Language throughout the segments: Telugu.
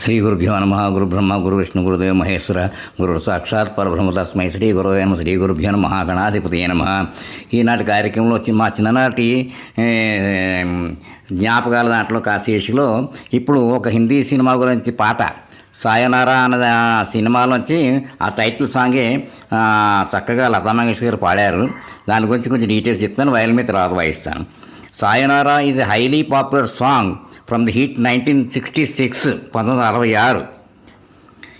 శ్రీ గురుభ్యో నమ. గురు బ్రహ్మ గురు విష్ణు గురుదేవ మహేశ్వర గురు సాక్షాత్ పరబ్రహ్మ తస్మై శ్రీ గురువే నమ. శ్రీ గురుభ్యో నమ. గణాధిపతి నమ. ఈనాటి కార్యక్రమంలో వచ్చి మా చిన్ననాటి జ్ఞాపకాల దాంట్లో కాశీలో ఇప్పుడు ఒక హిందీ సినిమా గురించి పాట సాయనారా అన్న సినిమాలోంచి ఆ టైటిల్ సాంగే చక్కగా లతా మంగేష్కర్ గారు పాడారు. దాని గురించి కొంచెం డీటెయిల్స్ చెప్తాను, వయల్ మీద తర్వాత వాయిస్తాను. Sayonara is a highly popular song from the hit 1966 1966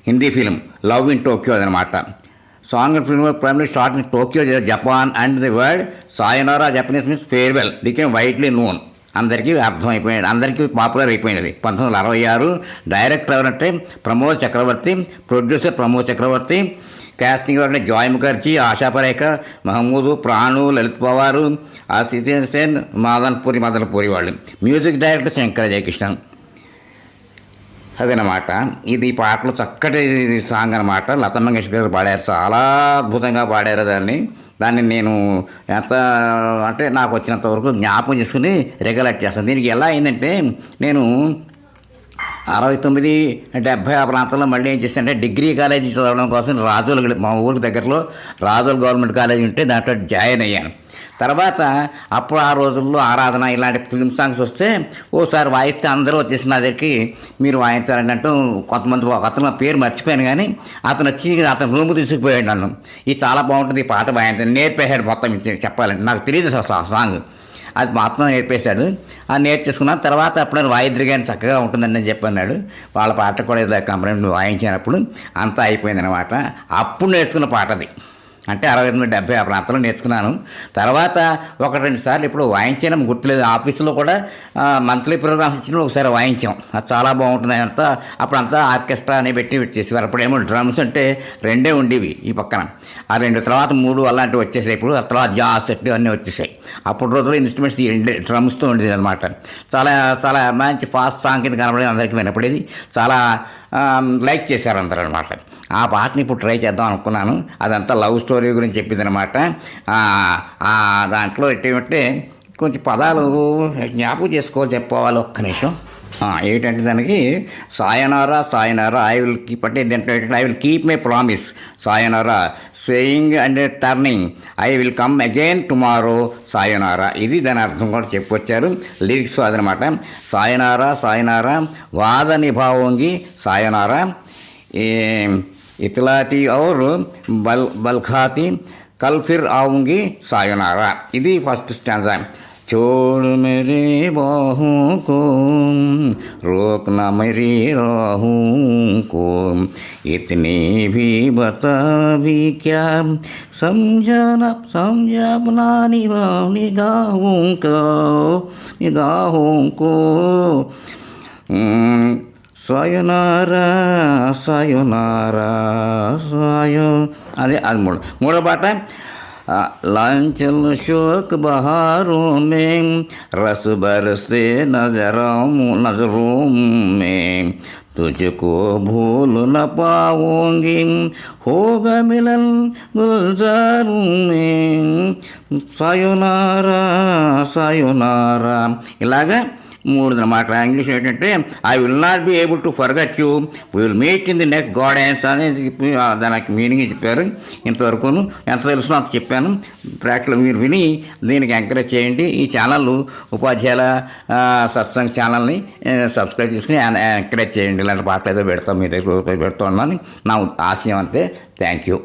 Hindi film Love in Tokyo అదనమాట. Song and film primary start in Tokyo Japan and the word Sayonara Japanese means farewell became widely known. అందరికీ అర్థమైపోయింది, అందరికీ పాపులర్ అయిపోయినది. 1966. డైరెక్టర్ ఎవరంటే ప్రమోద్ చక్రవర్తి, ప్రొడ్యూసర్ ప్రమోద్ చక్రవర్తి, కాస్టింగ్ ఎవరంటే జాయ్ ముఖర్జీ, ఆశా పరేఖ, మహమూదు, ప్రాణు, లలిత్ పవారు, ఆసిఫ్ సేన్, మదన్పూరి వాళ్ళు. Music director Shankara Jaikishan. అదనమాట ఇది పాటలు చక్కటి సాంగ్ అనమాట. లతా మంగేష్కర్ గారు పాడారు, చాలా అద్భుతంగా పాడారు దాన్ని నేను ఎంత అంటే నాకు వచ్చినంత వరకు జ్ఞాపకం చేసుకుని రెగ్యులేట్ చేస్తాను. దీనికి ఎలా అయిందంటే నేను 69, 70 ఆ ప్రాంతంలో మళ్ళీ ఏం చేశానంటే డిగ్రీ కాలేజీ చదవడం కోసం రాజోలు, మా ఊరికి దగ్గరలో రాజోలు గవర్నమెంట్ కాలేజీ ఉంటే దాంట్లో జాయిన్ అయ్యాను. తర్వాత అప్పుడు ఆ రోజుల్లో ఆరాధన ఇలాంటి ఫిల్మ్ సాంగ్స్ వస్తే ఓసారి వాయిస్తే అందరూ వచ్చేసి నా దగ్గరికి మీరు వాయించాలని అంటూ కొంతమంది, అతను పేరు మర్చిపోయాను కానీ అతను వచ్చి అతను రూమ్ తీసుకుపోయాడు నన్ను. ఇది చాలా బాగుంటుంది ఈ పాట వాయించాను, నేర్పేశాడు మొత్తం చెప్పాలంటే. నాకు తెలియదు అసలు ఆ సాంగ్, అది మొత్తం నేర్పేశాడు. అది నేర్చేసుకున్నాను. తర్వాత అప్పుడు వాయిద్రి గారిని చక్కగా ఉంటుందని చెప్పన్నాడు. వాళ్ళ పాట కూడా ఏదో కంపెనీ వాయించినప్పుడు అంతా అయిపోయింది అనమాట. అప్పుడు నేర్చుకున్న పాట అది, అంటే 69, 70 ఆ ప్రాంతంలో నేర్చుకున్నాను. తర్వాత 1-2 సార్లు ఇప్పుడు వాయించాను, గుర్తులేదు. ఆఫీసులో కూడా మంత్లీ ప్రోగ్రామ్స్ ఇచ్చినప్పుడు ఒకసారి వాయించాం. అది చాలా బాగుంటుంది. అప్పుడంతా ఆర్కెస్ట్రా అని పెట్టి చేసేవారు. అప్పుడేమో డ్రమ్స్ అంటే 2 ఉండేవి ఈ పక్కన, ఆ 2 తర్వాత 3 అలాంటివి వచ్చేసాయి. ఇప్పుడు ఆ తర్వాత జాస్ సెట్ అన్నీ వచ్చేసాయి. అప్పుడు రోజుల్లో ఇన్స్ట్రుమెంట్స్ ఈ 2 డ్రమ్స్తో ఉండేది అనమాట. చాలా చాలా మంచి ఫాస్ట్ సాంగ్ కింద కనపడేది, అందరికీ వినపడేది, చాలా లైక్ చేశారు అందరూ అనమాట. ఆ పాటని ఇప్పుడు ట్రై చేద్దాం అనుకున్నాను. అదంతా లవ్ స్టోరీ గురించి చెప్పింది అనమాట. దాంట్లో ఎట్టేమంటే కొంచెం పదాలు జ్ఞాపకం చెప్పుకోవాలి ఒక్క నిమిషం. ఏంటంటే దానికి Sayonara Sayonara I will keep అంటే I will keep my promise, Sayonara saying and turning, I will come again tomorrow, Sayonara. ఇది దాని అర్థం కూడా చెప్పొచ్చారు లిరిక్స్ అదనమాట. సాయనారా సాయనారా వాద నిభావంగి సాయనారా ఇతలాటి ఔర్ బల్ఖాతి కల్ ఫిర్ ఆవుంగి సాయనారా. ఇది ఫస్ట్ స్టాంజా. छोड़ मेरे बाहों को, रोकना मेरी राहों को, इतनी भी बता भी क्या, समझा अपना निगाहों को సాయోనారా సాయోనారా సాయో. అదే అది మూడో పాట. लांचल शोक बहारों में रस बरसे नजरों में, तुझको भूल न पाऊंगी होगा मिलन गुलजारों में, सायोनारा सायोनारा. ఇలాగా 3 అన్నమాట. ఇంగ్లీష్ ఏంటంటే I will not be able to forget you, we will meet in the next gardens అనేది చెప్పి దానికి మీనింగ్ చెప్పారు. ఇంతవరకు ఎంత తెలుసునో అంత చెప్పాను. ప్రాక్టికల్ మీరు విని దీనికి ఎంకరేజ్ చేయండి. ఈ ఛానల్ ఉపాధ్యాయుల సత్సంగ్ ఛానల్ని సబ్స్క్రైబ్ చేసుకుని ఎంకరేజ్ చేయండి. ఇలాంటి పాటలు ఏదో పెడతాం, మీ దగ్గర పెడుతూ ఉన్నాను. నా ఆశయం అంతే. Thank you.